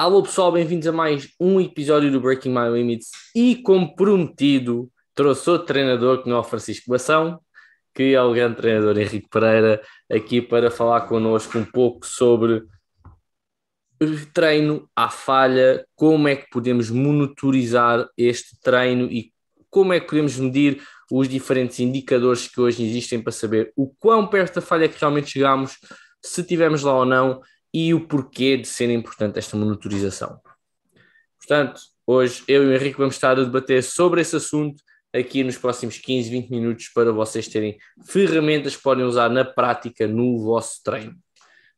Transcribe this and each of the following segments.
Alô pessoal, bem-vindos a mais um episódio do Breaking My Limits e, como prometido, trouxe outro treinador que não é o Francisco Bação, que é o grande treinador Henrique Pereira, aqui para falar connosco um pouco sobre treino à falha, como é que podemos monitorizar este treino e como é que podemos medir os diferentes indicadores que hoje existem para saber o quão perto da falha que realmente chegamos, se estivermos lá ou não, e o porquê de ser importante esta monitorização. Portanto, hoje eu e o Henrique vamos estar a debater sobre esse assunto aqui nos próximos 15, 20 minutos para vocês terem ferramentas que podem usar na prática no vosso treino.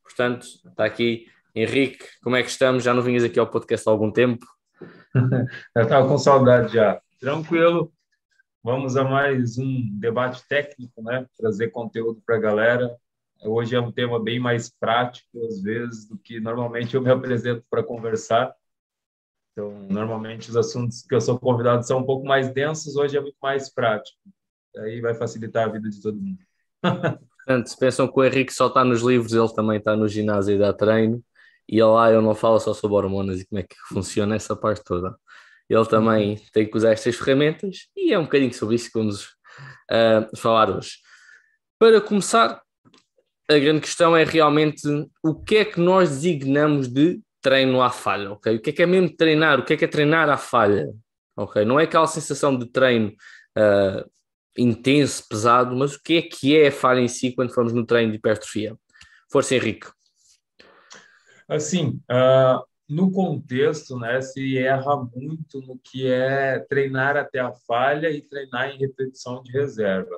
Portanto, está aqui Henrique, como é que estamos? Já não vinhas aqui ao podcast há algum tempo? Eu estava com saudade já. Tranquilo. Vamos a mais um debate técnico, né? Trazer conteúdo para a galera. Hoje é um tema bem mais prático, às vezes, do que normalmente eu me apresento para conversar. Então, normalmente os assuntos que eu sou convidado são um pouco mais densos, hoje é muito mais prático. Aí vai facilitar a vida de todo mundo. Portanto, se pensam que o Henrique só está nos livros, ele também está no ginásio e dá treino, e lá ele não fala só sobre hormonas e como é que funciona essa parte toda. Ele também tem que usar estas ferramentas e é um bocadinho sobre isso que vamos falar hoje. Para começar, a grande questão é realmente o que é que nós designamos de treino à falha, ok? O que é mesmo treinar? O que é treinar à falha? Ok? Não é aquela sensação de treino intenso, pesado, mas o que é a falha em si quando formos no treino de hipertrofia? Força, Henrique. Assim, no contexto, né, se erra muito no que é treinar até a falha e treinar em repetição de reserva.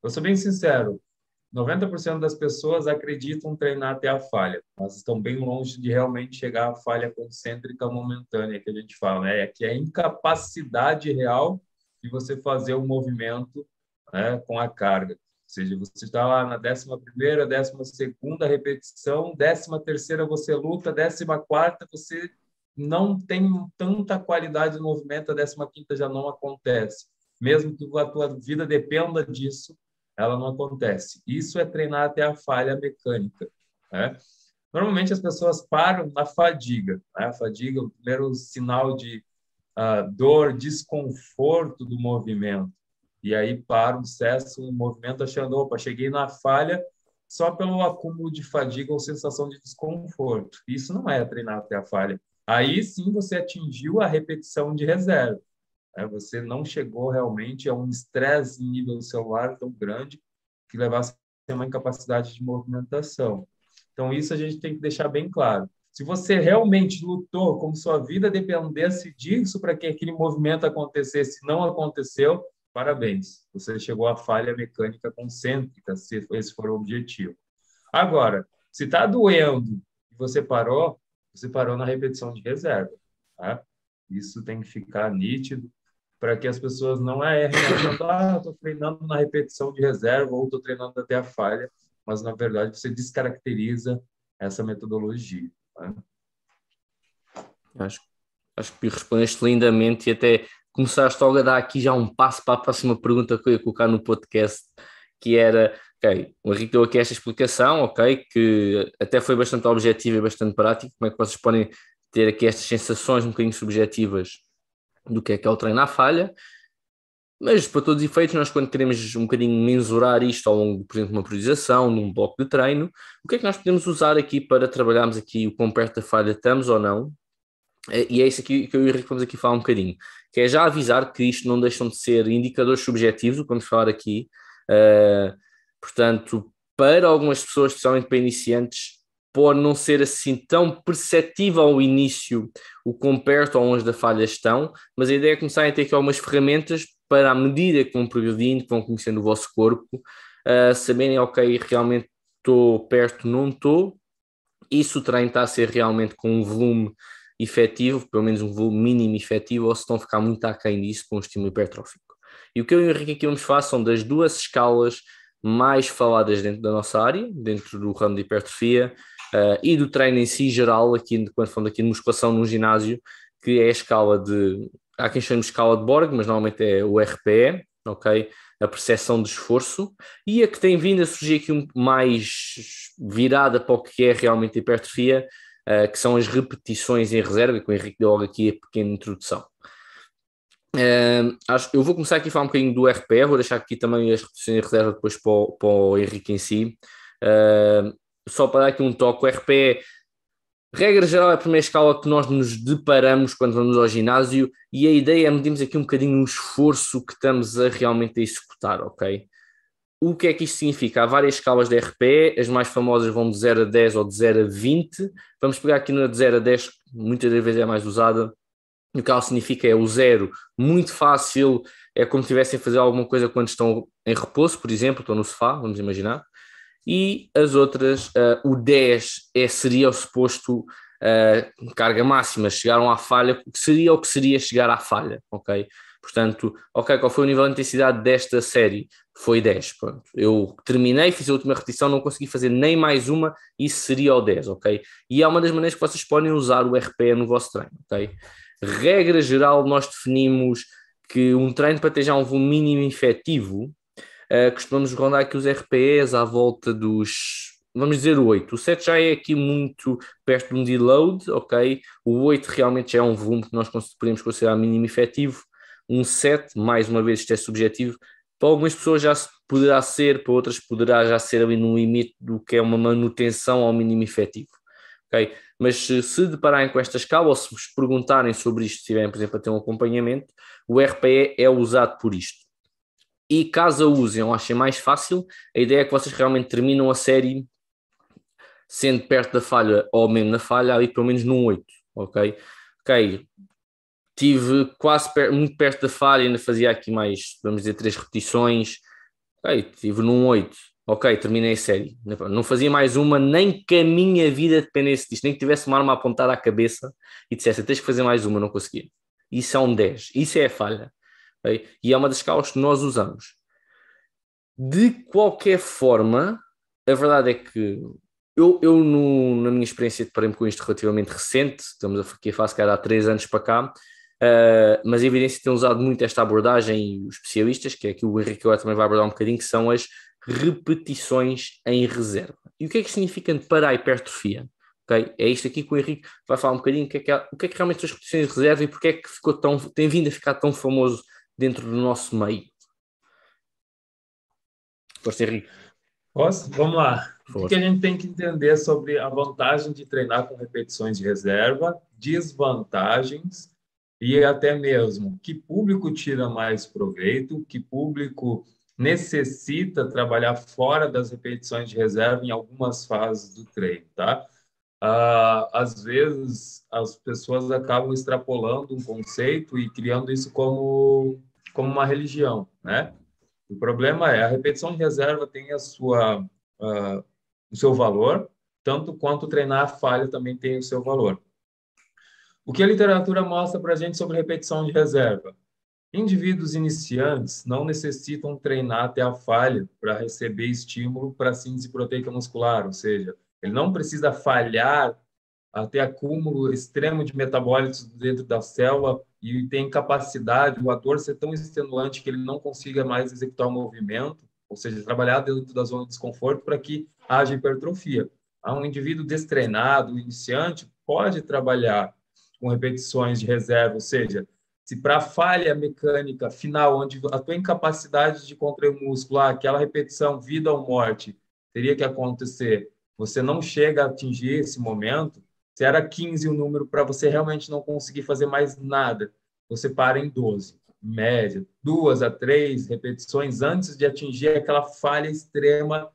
Eu sou bem sincero, 90% das pessoas acreditam treinar até a falha, mas estão bem longe de realmente chegar à falha concêntrica momentânea que a gente fala, né? Que é a incapacidade real de você fazer o movimento, né, com a carga. Ou seja, você está lá na 11ª, 12ª repetição, 13ª você luta, 14ª você não tem tanta qualidade no movimento, a 15ª já não acontece. Mesmo que a tua vida dependa disso, ela não acontece. Isso é treinar até a falha mecânica, né? Normalmente as pessoas param na fadiga, né? A fadiga é o primeiro sinal de dor, desconforto do movimento. E aí param, cessam o movimento achando, opa, cheguei na falha só pelo acúmulo de fadiga ou sensação de desconforto. Isso não é treinar até a falha. Aí sim você atingiu a repetição de reserva. Você não chegou realmente a um estresse em nível celular tão grande que levasse a uma incapacidade de movimentação. Então, isso a gente tem que deixar bem claro. Se você realmente lutou como sua vida dependesse disso para que aquele movimento acontecesse e não aconteceu, parabéns. Você chegou à falha mecânica concêntrica, se esse for o objetivo. Agora, se está doendo e você parou na repetição de reserva. Tá? Isso tem que ficar nítido para que as pessoas não errem achando, estou treinando na repetição de reserva ou estou treinando até a falha, mas, na verdade, você descaracteriza essa metodologia. Né? Acho que respondeste lindamente e até começaste logo a dar aqui já um passo para a próxima pergunta que eu ia colocar no podcast, que era, ok, o Henrique deu aqui esta explicação, ok, que até foi bastante objetiva e bastante prática, como é que vocês podem ter aqui estas sensações um bocadinho subjetivas do que é o treino à falha, mas para todos os efeitos nós quando queremos um bocadinho mensurar isto ao longo, por exemplo, de uma periodização, num bloco de treino, o que é que nós podemos usar aqui para trabalharmos aqui o quão perto da falha estamos ou não? E é isso aqui que eu e o Henrique vamos aqui falar um bocadinho, que é já avisar que isto não deixam de ser indicadores subjetivos, o que vamos falar aqui, portanto, para algumas pessoas, especialmente para iniciantes, pode não ser assim tão perceptível ao início o quão perto ou longe da falha estão, mas a ideia é começarem a ter aqui algumas ferramentas para, à medida que vão progredindo, que vão conhecendo o vosso corpo, saberem, ok, realmente estou perto, não estou, e se o treino está a ser realmente com um volume efetivo, pelo menos um volume mínimo efetivo, ou se estão a ficar muito aquém disso com um estímulo hipertrófico. E o que eu e o Henrique aqui vamos falar são das duas escalas mais faladas dentro da nossa área, dentro do ramo de hipertrofia, e do treino em si geral, aqui, quando falamos aqui de musculação no ginásio, que é a escala de, há quem chame de escala de Borg, mas normalmente é o RPE, ok? A percepção de esforço, e a que tem vindo a surgir aqui mais virada para o que é realmente a hipertrofia, que são as repetições em reserva, que o Henrique deu logo aqui a pequena introdução. Eu vou começar aqui a falar um bocadinho do RPE, vou deixar aqui também as repetições em reserva depois para o Henrique em si. Só para dar aqui um toque, o RPE, regra geral, é a primeira escala que nós nos deparamos quando vamos ao ginásio, e a ideia é medirmos aqui um bocadinho o esforço que estamos a realmente executar, ok? O que é que isto significa? Há várias escalas de RPE, as mais famosas vão de 0 a 10 ou de 0 a 20. Vamos pegar aqui na de 0 a 10, que muitas das vezes é mais usada. O que ela significa é o 0, muito fácil, é como se estivessem a fazer alguma coisa quando estão em repouso, por exemplo, estão no sofá, vamos imaginar. E as outras, o 10 seria o suposto carga máxima, chegaram à falha, seria o que seria chegar à falha, ok? Portanto, ok, qual foi o nível de intensidade desta série? Foi 10, pronto. Eu terminei, fiz a última repetição, não consegui fazer nem mais uma, isso seria o 10, ok? E é uma das maneiras que vocês podem usar o RPE no vosso treino, ok? Regra geral, nós definimos que um treino para ter já um volume mínimo efetivo, costumamos rondar aqui os RPEs à volta dos, vamos dizer, 8. O 7 já é aqui muito perto de um deload, ok? O 8 realmente já é um volume que nós podemos considerar mínimo efetivo. Um 7, mais uma vez, isto é subjetivo. Para algumas pessoas já poderá ser, para outras poderá já ser ali no limite do que é uma manutenção ao mínimo efetivo. Okay? Mas se depararem com esta escala ou se vos perguntarem sobre isto, se tiverem, por exemplo, a ter um acompanhamento, o RPE é usado por isto. E caso a usem ou achem mais fácil, a ideia é que vocês realmente terminam a série sendo perto da falha ou mesmo na falha, ali pelo menos num 8, ok? Ok, tive quase muito perto da falha, ainda fazia aqui mais, vamos dizer, 3 repetições, ok, tive num 8, ok, terminei a série. Não fazia mais uma, nem que a minha vida dependesse disto, nem que tivesse uma arma apontada à cabeça e dissesse, tens que fazer mais uma, não conseguia. Isso é um 10, isso é a falha. Okay? E é uma das escalas que nós usamos. De qualquer forma, a verdade é que na minha experiência, deparei-me com isto relativamente recente, estamos aqui a fazer cara há 3 anos para cá, mas a evidência tem usado muito esta abordagem e os especialistas, que é aqui o Henrique agora também vai abordar um bocadinho, que são as repetições em reserva. E o que é que significa para a hipertrofia? Okay? É isto aqui que o Henrique vai falar um bocadinho, o que é que realmente são as repetições de reserva e porque é que tem vindo a ficar tão famoso dentro do nosso meio. Força, Henrique. Posso? Vamos lá. O que Força. a gente tem que entender sobre a vantagem de treinar com repetições de reserva, desvantagens e até mesmo que público tira mais proveito, que público necessita trabalhar fora das repetições de reserva em algumas fases do treino, tá? Às vezes as pessoas acabam extrapolando um conceito e criando isso como uma religião, né? O problema é a repetição de reserva tem o seu valor, tanto quanto treinar a falha também tem o seu valor. O que a literatura mostra para a gente sobre repetição de reserva? Indivíduos iniciantes não necessitam treinar até a falha para receber estímulo para síntese proteica muscular, ou seja, ele não precisa falhar até acúmulo extremo de metabólitos dentro da célula e tem capacidade, o ator ser tão extenuante que ele não consiga mais executar o movimento, ou seja, trabalhar dentro da zona de desconforto para que haja hipertrofia. Um indivíduo destreinado, iniciante, pode trabalhar com repetições de reserva, ou seja, se para a falha mecânica final, onde a tua incapacidade de contrair o músculo, aquela repetição vida ou morte, teria que acontecer, você não chega a atingir esse momento, se era 15 o número para você realmente não conseguir fazer mais nada, você para em 12, média, 2 a 3 repetições antes de atingir aquela falha extrema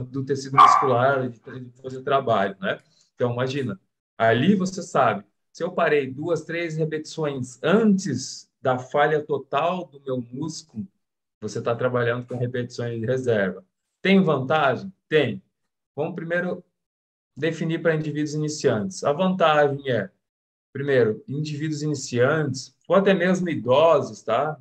do tecido muscular, de fazer trabalho, né? Então, imagina, ali você sabe, se eu parei 2, 3 repetições antes da falha total do meu músculo, você está trabalhando com repetições de reserva. Tem vantagem? Tem. Vamos primeiro definir para indivíduos iniciantes. A vantagem é, primeiro, indivíduos iniciantes, ou até mesmo idosos, tá?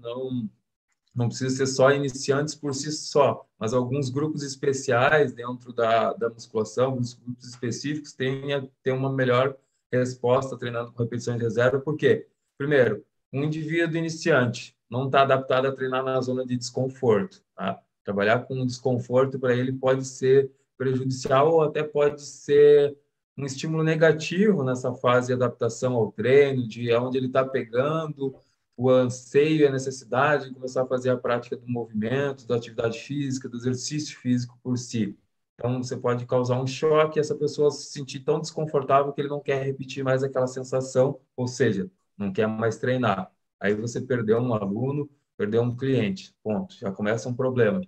Não precisa ser só iniciantes por si só, mas alguns grupos especiais dentro da musculação, alguns grupos específicos têm uma melhor resposta treinando com repetições de reserva. Por quê? Primeiro, um indivíduo iniciante não está adaptado a treinar na zona de desconforto. Tá? Trabalhar com desconforto para ele pode ser prejudicial ou até pode ser um estímulo negativo nessa fase de adaptação ao treino, de onde ele está pegando o anseio e a necessidade de começar a fazer a prática do movimento, da atividade física, do exercício físico por si. Então, você pode causar um choque e essa pessoa se sentir tão desconfortável que ele não quer repetir mais aquela sensação, ou seja, não quer mais treinar. Aí você perdeu um aluno, perdeu um cliente, ponto. Já começa um problema.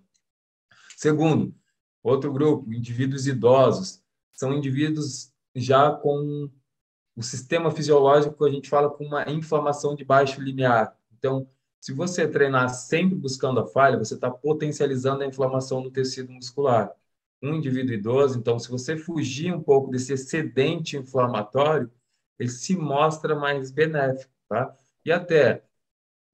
Segundo, outro grupo, indivíduos idosos, são indivíduos já com o sistema fisiológico que a gente fala com uma inflamação de baixo limiar. Então, se você treinar sempre buscando a falha, você está potencializando a inflamação no tecido muscular. Um indivíduo idoso, então, se você fugir um pouco desse excedente inflamatório, ele se mostra mais benéfico, tá? E até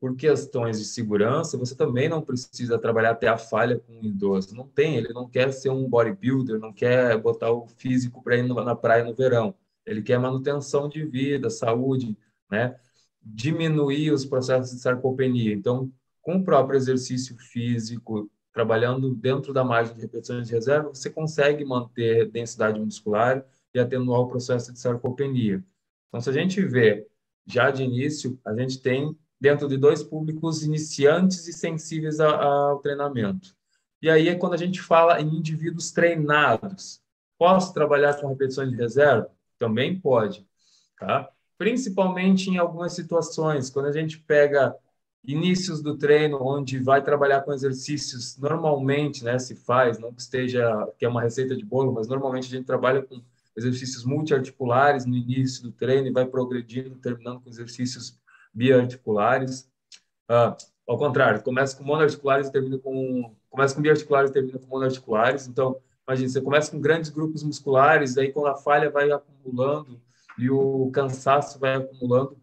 por questões de segurança, você também não precisa trabalhar até a falha com um idoso. Não tem, ele não quer ser um bodybuilder, não quer botar o físico para ir na praia no verão. Ele quer manutenção de vida, saúde, né? Diminuir os processos de sarcopenia. Então, com o próprio exercício físico, trabalhando dentro da margem de repetições de reserva, você consegue manter densidade muscular e atenuar o processo de sarcopenia. Então, se a gente vê já de início, a gente tem dentro de dois públicos iniciantes e sensíveis ao treinamento. E aí é quando a gente fala em indivíduos treinados. Posso trabalhar com repetições de reserva? Também pode, tá? Principalmente em algumas situações, quando a gente pega inícios do treino, onde vai trabalhar com exercícios, normalmente, né, se faz, não que esteja, que é uma receita de bolo, mas normalmente a gente trabalha com exercícios multiarticulares no início do treino e vai progredindo, terminando com exercícios biarticulares. Ao contrário, começa com monoarticulares e termina com biarticulares e termina com monoarticulares. Então, imagina, você começa com grandes grupos musculares, aí quando a falha vai acumulando e o cansaço vai acumulando,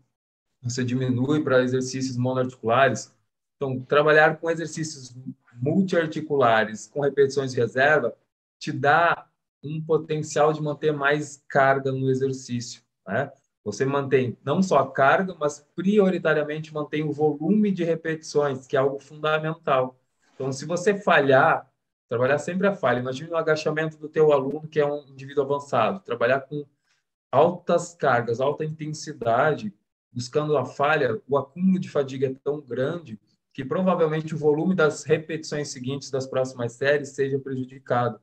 você diminui para exercícios monoarticulares. Então, trabalhar com exercícios multiarticulares com repetições de reserva te dá um potencial de manter mais carga no exercício, né? Você mantém não só a carga, mas prioritariamente mantém o volume de repetições, que é algo fundamental. Então, se você falhar, trabalhar sempre a falha. Imagine o agachamento do teu aluno, que é um indivíduo avançado. Trabalhar com altas cargas, alta intensidade, buscando a falha, o acúmulo de fadiga é tão grande que provavelmente o volume das repetições seguintes das próximas séries seja prejudicado.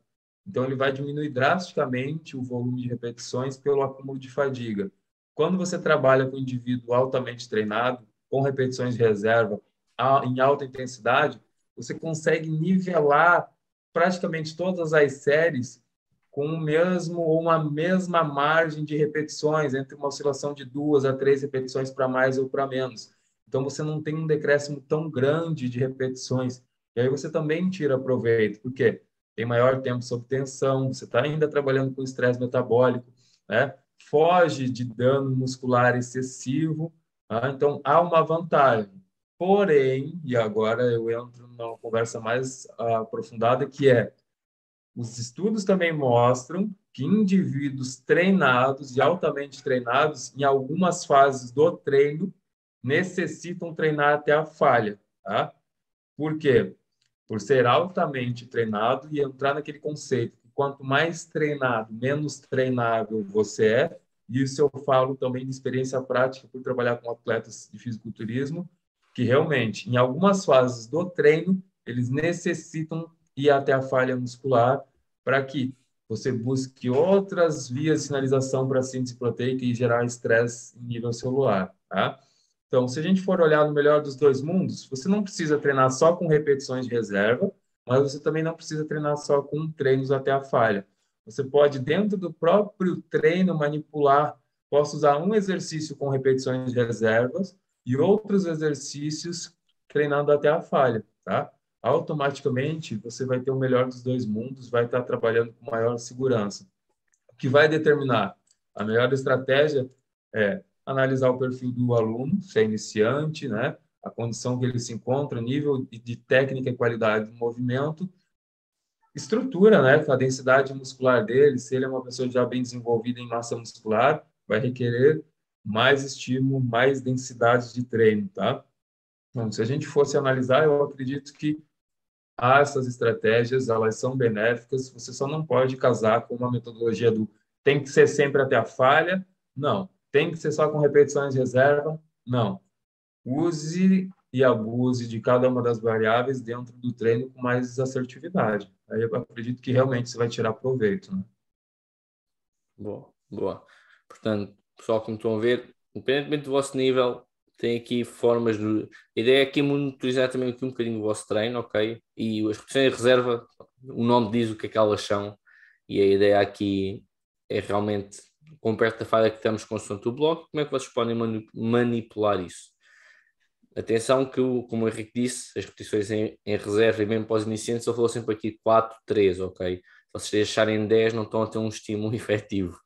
Então, ele vai diminuir drasticamente o volume de repetições pelo acúmulo de fadiga. Quando você trabalha com um indivíduo altamente treinado, com repetições de reserva em alta intensidade, você consegue nivelar praticamente todas as séries com o mesmo ou uma mesma margem de repetições, entre uma oscilação de 2 a 3 repetições para mais ou para menos. Então, você não tem um decréscimo tão grande de repetições. E aí você também tira proveito, porque tem maior tempo sob tensão, você está ainda trabalhando com estresse metabólico, né? Foge de dano muscular excessivo, tá? Então, há uma vantagem. Porém, e agora eu entro numa conversa mais aprofundada, que é os estudos também mostram que indivíduos treinados e altamente treinados, em algumas fases do treino, necessitam treinar até a falha, tá? Por quê? Por ser altamente treinado e entrar naquele conceito que quanto mais treinado, menos treinável você é. E isso eu falo também de experiência prática por trabalhar com atletas de fisiculturismo, que realmente, em algumas fases do treino, eles necessitam ir até a falha muscular para que você busque outras vias de sinalização para a síntese proteica e gerar estresse em nível celular, tá? Então, se a gente for olhar no melhor dos dois mundos, você não precisa treinar só com repetições de reserva, mas você também não precisa treinar só com treinos até a falha. Você pode, dentro do próprio treino, manipular. Posso usar um exercício com repetições de reservas e outros exercícios treinando até a falha, tá? Automaticamente, você vai ter o melhor dos dois mundos, vai estar trabalhando com maior segurança. O que vai determinar a melhor estratégia é analisar o perfil do aluno, se é iniciante, né? A condição que ele se encontra, nível de técnica e qualidade do movimento, estrutura, né? A densidade muscular dele, se ele é uma pessoa já bem desenvolvida em massa muscular, vai requerer mais estímulo, mais densidade de treino, tá? Então, se a gente fosse analisar, eu acredito que essas estratégias, elas são benéficas, você só não pode casar com uma metodologia do Tem que ser sempre até a falha? Não. Tem que ser só com repetições de reserva? Não. Use e abuse de cada uma das variáveis dentro do treino com mais assertividade. Aí eu acredito que realmente você vai tirar proveito, né? Boa, boa. Portanto, pessoal, como estão a ver, independentemente do vosso nível, tem aqui formas de... A ideia é aqui monitorizar também aqui um bocadinho o vosso treino, ok? E as repetições de reserva, o nome diz o que é que elas são, e a ideia aqui é realmente, com perto da falha que estamos constante o bloco, como é que vocês podem manipular isso? Atenção que, como o Henrique disse, as repetições em reserva e mesmo para os iniciantes, eu falo sempre aqui 4, 3, ok? Se vocês deixarem 10, não estão a ter um estímulo efetivo.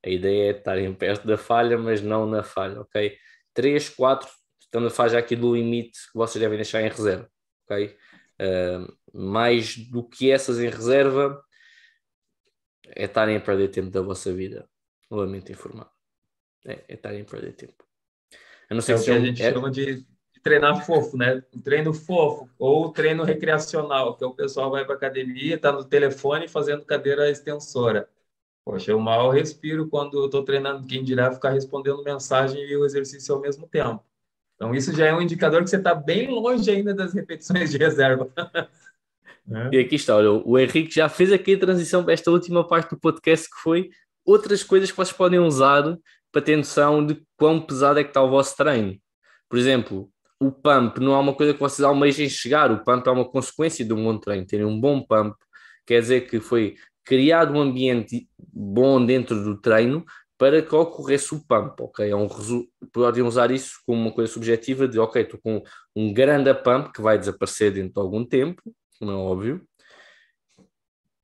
A ideia é estarem perto da falha, mas não na falha, ok? 3, 4, estamos a falar já aqui do limite que vocês devem deixar em reserva, ok? Mais do que essas em reserva, é estarem a perder tempo da vossa vida. Lamento informar. É estarem a perder tempo. A não ser É que o que a gente chama de treinar fofo, né? O treino fofo ou o treino recreacional, que é o pessoal vai para academia, está no telefone fazendo cadeira extensora. Poxa, eu mal respiro quando eu estou treinando, quem dirá ficar respondendo mensagem e o exercício ao mesmo tempo. Então, isso já é um indicador que você está bem longe ainda das repetições de reserva. E aqui está, olha, o Henrique já fez aqui a transição para esta última parte do podcast, que foi outras coisas que vocês podem usar para ter noção de quão pesado é que está o vosso treino. Por exemplo, o pump não é uma coisa que vocês almejem chegar, o pump é uma consequência de um bom treino. Terem um bom pump quer dizer que foi criado um ambiente bom dentro do treino para que ocorresse o pump, ok? Podem usar isso como uma coisa subjetiva de, ok, estou com um grande pump que vai desaparecer dentro de algum tempo, não é óbvio.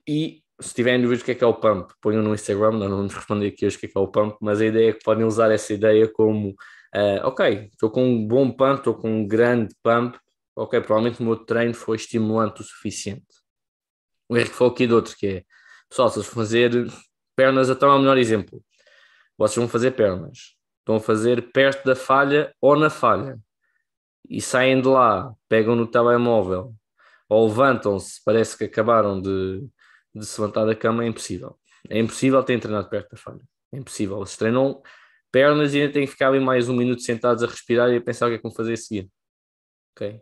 E se tiverem dúvidas do que é o pump, ponham no Instagram, não vamos responder aqui hoje o que é o pump, mas a ideia é que podem usar essa ideia como ok, estou com um bom pump, estou com um grande pump, ok, provavelmente o meu treino foi estimulante o suficiente. O Henrique falou aqui de outro, que é, pessoal, se vocês fazer pernas, até é o melhor exemplo. Vocês vão fazer pernas, estão a fazer perto da falha ou na falha, e saem de lá, pegam no telemóvel, ou levantam-se, parece que acabaram de se levantar da cama, é impossível. É impossível terem treinado perto da falha. É impossível. Eles treinam pernas e ainda têm que ficar ali mais um minuto sentados a respirar e a pensar o que é que vão fazer a seguir. Ok?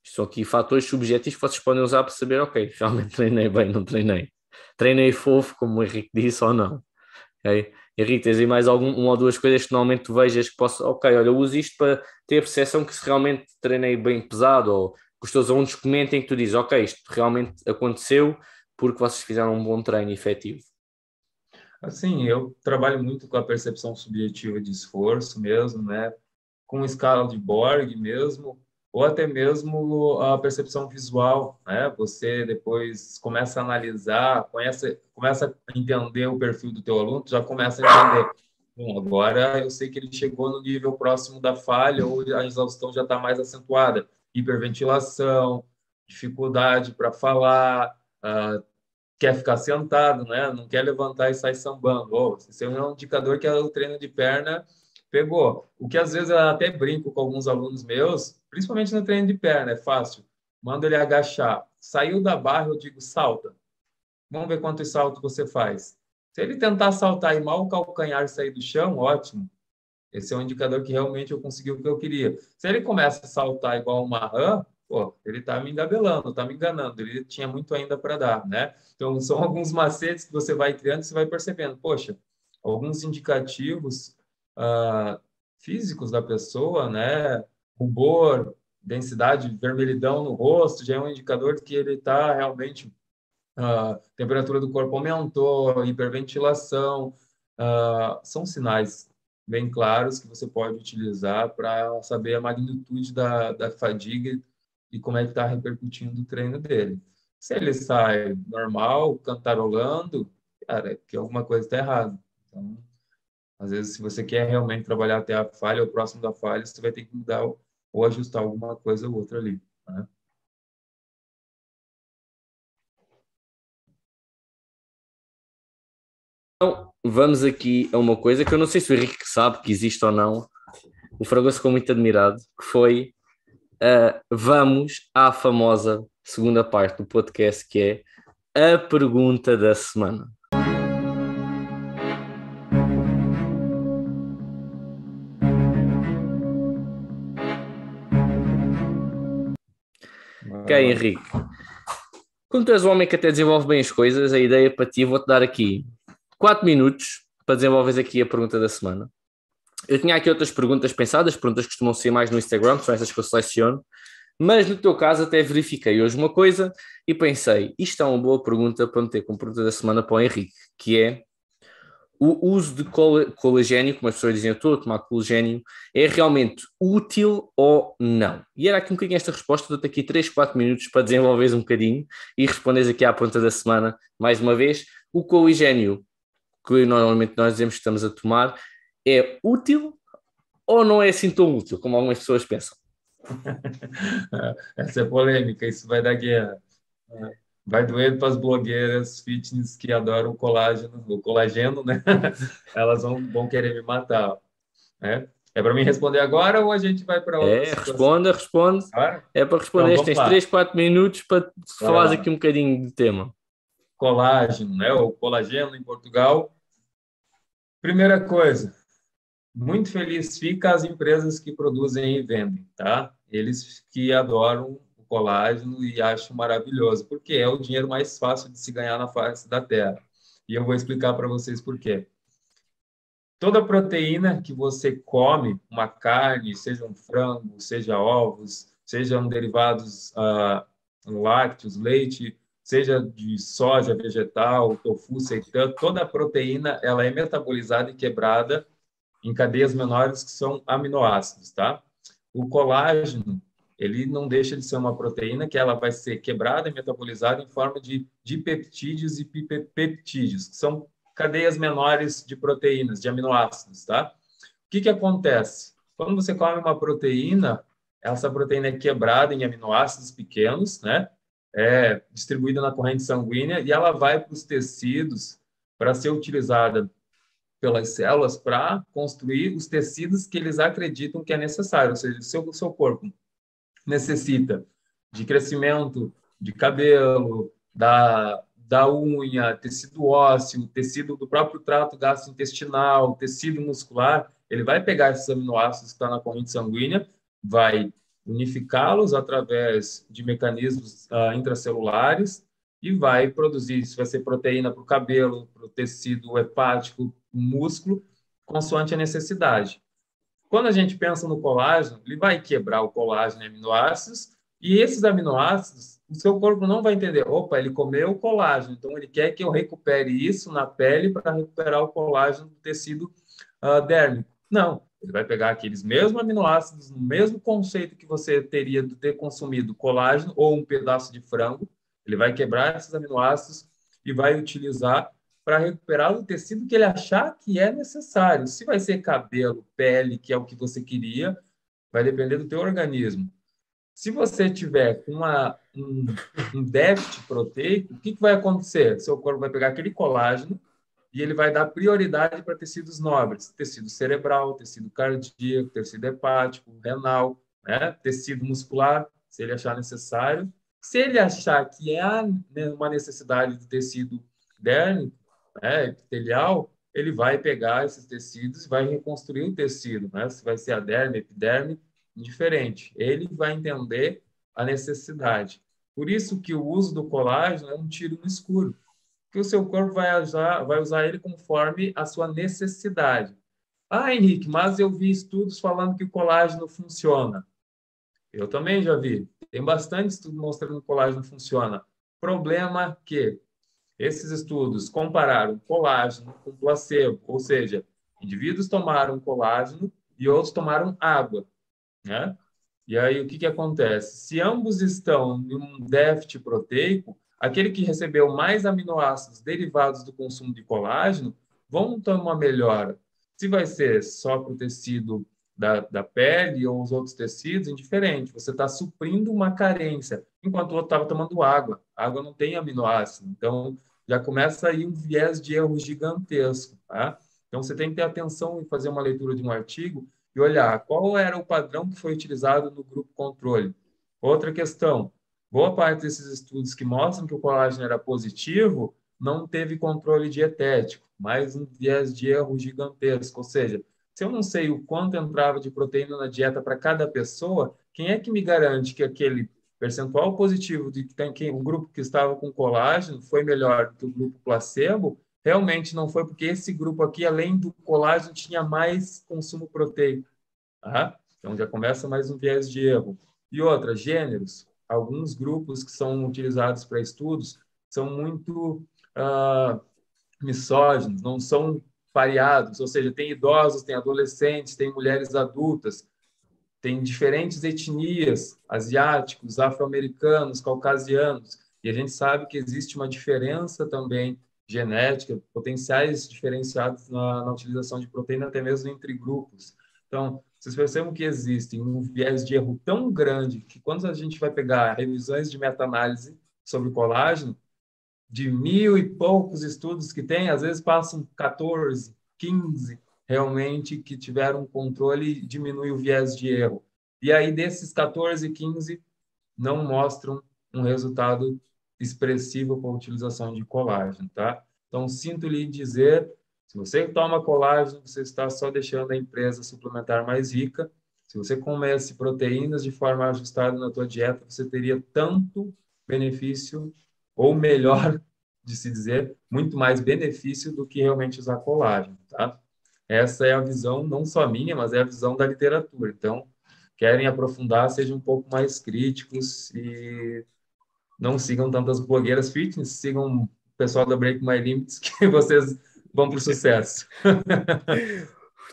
Isto são aqui fatores subjetivos que vocês podem usar para saber, ok, realmente treinei bem, não treinei. Treinei fofo, como o Henrique disse, ou não. Ok? Henrique, tens aí mais uma ou duas coisas que normalmente tu vejas que posso, ok, olha, eu uso isto para ter a percepção que se realmente treinei bem pesado, ou que os teus alunos comentem que tu dizes, ok, isto realmente aconteceu porque vocês fizeram um bom treino efetivo. Assim, eu trabalho muito com a percepção subjetiva de esforço mesmo, né? Com escala de Borg mesmo, ou até mesmo a percepção visual, né? Você depois começa a analisar, começa a entender o perfil do teu aluno, já começa a entender. Bom, agora eu sei que ele chegou no nível próximo da falha ou a exaustão já está mais acentuada. Hiperventilação, dificuldade para falar, quer ficar sentado, né? Não quer levantar e sair sambando. Oh, esse é um indicador que o treino de perna pegou. O que às vezes eu até brinco com alguns alunos meus, principalmente no treino de perna, é fácil. Mando ele agachar. Saiu da barra, eu digo salta. Vamos ver quantos saltos você faz. Se ele tentar saltar e mal o calcanhar sair do chão, ótimo. Esse é um indicador que realmente eu consegui o que eu queria. Se ele começa a saltar igual uma rã, pô, ele está me engabelando, está me enganando. Ele tinha muito ainda para dar, né? Então, são alguns macetes que você vai criando e você vai percebendo. Poxa, alguns indicativos físicos da pessoa, né? Rubor, densidade, vermelhidão no rosto, já é um indicador de que ele está realmente... A temperatura do corpo aumentou, hiperventilação, são sinais bem claros que você pode utilizar para saber a magnitude da fadiga e como é que está repercutindo o treino dele. Se ele sai normal, cantarolando, cara, é que alguma coisa está errada. Então, às vezes, se você quer realmente trabalhar até a falha ou próximo da falha, você vai ter que mudar ou ajustar alguma coisa ou outra ali, né? Então, vamos aqui a uma coisa que eu não sei se o Henrique sabe que existe ou não. O Fragoso ficou muito admirado, que foi vamos à famosa segunda parte do podcast, que é a pergunta da semana. Ok, Henrique. Como tu és um homem que até desenvolve bem as coisas, a ideia para ti, vou-te dar aqui 4 minutos para desenvolveres aqui a pergunta da semana. Eu tinha aqui outras perguntas pensadas, perguntas que costumam ser mais no Instagram, são essas que eu seleciono, mas no teu caso até verifiquei hoje uma coisa e pensei, isto é uma boa pergunta para meter como pergunta da semana para o Henrique, que é o uso de colagênio, como as pessoas dizem, eu estou a tomar colagênio, é realmente útil ou não? E era aqui um bocadinho esta resposta, dou-te aqui 3, 4 minutos para desenvolveres um bocadinho e responderes aqui à pergunta da semana, mais uma vez. O colagênio, que normalmente nós dizemos que estamos a tomar, é útil ou não é assim tão útil, como algumas pessoas pensam? Essa é polêmica, isso vai dar guerra. Vai doer para as blogueiras fitness que adoram o colageno, né? Elas vão querer me matar, né? É para mim responder agora ou a gente vai para outra situação? Responde. Claro. É para Então, responder, vamos tens lá. 3, 4 minutos para Bora falares lá. aqui um bocadinho de tema. Colágeno, né? O colageno em Portugal. Primeira coisa, muito feliz fica as empresas que produzem e vendem, tá? Eles que adoram o colágeno e acham maravilhoso, porque é o dinheiro mais fácil de se ganhar na face da Terra. E eu vou explicar para vocês por quê. Toda proteína que você come, uma carne, seja um frango, seja ovos, sejam derivados lácteos, leite, seja de soja, vegetal, tofu, seitan, toda a proteína ela é metabolizada e quebrada em cadeias menores que são aminoácidos, tá? O colágeno, ele não deixa de ser uma proteína que ela vai ser quebrada e metabolizada em forma de dipeptídeos e pipeptídeos, que são cadeias menores de proteínas, de aminoácidos, tá? O que acontece? Quando você come uma proteína, essa proteína é quebrada em aminoácidos pequenos, né? É distribuída na corrente sanguínea e ela vai para os tecidos para ser utilizada pelas células para construir os tecidos que eles acreditam que é necessário, ou seja, o seu corpo necessita de crescimento de cabelo, da unha, tecido ósseo, tecido do próprio trato gastrointestinal, tecido muscular, ele vai pegar esses aminoácidos que estão na corrente sanguínea, vai unificá-los através de mecanismos intracelulares e vai produzir, isso vai ser proteína para o cabelo, para o tecido hepático, músculo, consoante a necessidade. Quando a gente pensa no colágeno, ele vai quebrar o colágeno em aminoácidos, e esses aminoácidos, o seu corpo não vai entender, opa, ele comeu o colágeno, então ele quer que eu recupere isso na pele para recuperar o colágeno do tecido dérmico. Não, ele vai pegar aqueles mesmos aminoácidos, no mesmo conceito que você teria de ter consumido colágeno ou um pedaço de frango, ele vai quebrar esses aminoácidos e vai utilizar para recuperar o tecido que ele achar que é necessário. Se vai ser cabelo, pele, que é o que você queria, vai depender do teu organismo. Se você tiver um déficit proteico, o que vai acontecer? Seu corpo vai pegar aquele colágeno e ele vai dar prioridade para tecidos nobres, tecido cerebral, tecido cardíaco, tecido hepático, renal, né? Tecido muscular, se ele achar necessário. Se ele achar que há uma necessidade de tecido dérmico, né, epitelial, ele vai pegar esses tecidos e vai reconstruir o tecido, né? Se vai ser a derme, epiderme, indiferente. Ele vai entender a necessidade. Por isso que o uso do colágeno é um tiro no escuro, que o seu corpo vai usar ele conforme a sua necessidade. Ah, Henrique, mas eu vi estudos falando que o colágeno funciona. Eu também já vi. Tem bastante estudo mostrando que o colágeno funciona. Problema que esses estudos compararam colágeno com placebo, ou seja, indivíduos tomaram colágeno e outros tomaram água, né? E aí o que acontece? Se ambos estão em um déficit proteico, aquele que recebeu mais aminoácidos derivados do consumo de colágeno vão ter uma melhora. Se vai ser só para o tecido da pele ou os outros tecidos, indiferente. Você está suprindo uma carência, enquanto o outro estava tomando água. A água não tem aminoácido, então já começa aí um viés de erro gigantesco, tá? Então você tem que ter atenção em fazer uma leitura de um artigo e olhar qual era o padrão que foi utilizado no grupo controle. Outra questão, boa parte desses estudos que mostram que o colágeno era positivo não teve controle dietético, mais um viés de erro gigantesco. Ou seja, se eu não sei o quanto entrava de proteína na dieta para cada pessoa, quem é que me garante que aquele percentual positivo de que o grupo que estava com colágeno foi melhor do que o grupo placebo, realmente não foi porque esse grupo aqui, além do colágeno, tinha mais consumo proteico. Tá? Então, já começa mais um viés de erro. E outra, gêneros. Alguns grupos que são utilizados para estudos são muito misóginos, não são pareados, ou seja, tem idosos, tem adolescentes, tem mulheres adultas, tem diferentes etnias, asiáticos, afro-americanos, caucasianos, e a gente sabe que existe uma diferença também genética, potenciais diferenciados na utilização de proteína, até mesmo entre grupos. Então, vocês percebem que existe um viés de erro tão grande que quando a gente vai pegar revisões de meta-análise sobre colágeno, de 1.000 e poucos estudos que tem, às vezes passam 14, 15 realmente que tiveram um controle e diminui o viés de erro. E aí, desses 14, 15, não mostram um resultado expressivo com a utilização de colágeno, tá? Então, sinto lhe dizer, se você toma colágeno, você está só deixando a empresa suplementar mais rica. Se você comesse proteínas de forma ajustada na tua dieta, você teria tanto benefício, ou melhor de se dizer, muito mais benefício do que realmente usar colágeno, tá? Essa é a visão, não só minha, mas é a visão da literatura. Então, querem aprofundar, sejam um pouco mais críticos e não sigam tantas blogueiras fitness, sigam o pessoal da Break My Limits, que vocês vão para o sucesso.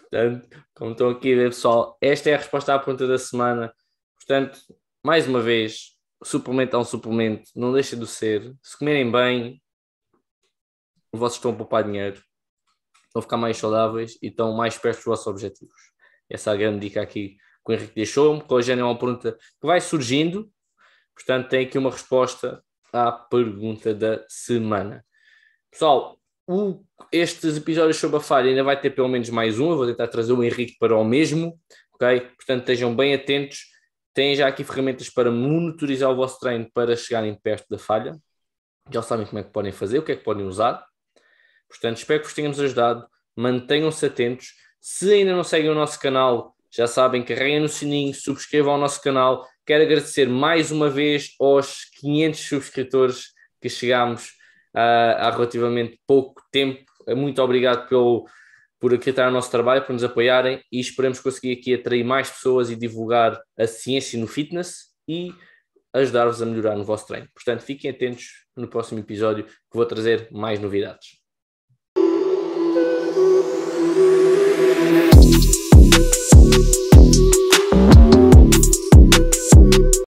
Portanto, como estão aqui a ver, pessoal, esta é a resposta à pergunta da semana. Portanto, mais uma vez, o suplemento é um suplemento, não deixa de ser. Se comerem bem, vocês estão a poupar dinheiro, estão a ficar mais saudáveis e estão mais perto dos vossos objetivos. Essa é a grande dica aqui que o Henrique deixou-me, que hoje é uma pergunta que vai surgindo. Portanto, tem aqui uma resposta à pergunta da semana. Pessoal, estes episódios sobre a falha ainda vai ter pelo menos mais um. Eu vou tentar trazer o Henrique para o mesmo, ok? Portanto, estejam bem atentos. Têm já aqui ferramentas para monitorizar o vosso treino para chegarem perto da falha. Já sabem como é que podem fazer, o que é que podem usar. Portanto, espero que vos tenhamos ajudado. Mantenham-se atentos. Se ainda não seguem o nosso canal, já sabem, carreguem no sininho, subscrevam ao nosso canal. Quero agradecer mais uma vez aos 500 subscritores que chegámos há relativamente pouco tempo. Muito obrigado por acreditar no nosso trabalho, por nos apoiarem e esperamos conseguir aqui atrair mais pessoas e divulgar a ciência no fitness e ajudar-vos a melhorar no vosso treino. Portanto, fiquem atentos no próximo episódio que vou trazer mais novidades.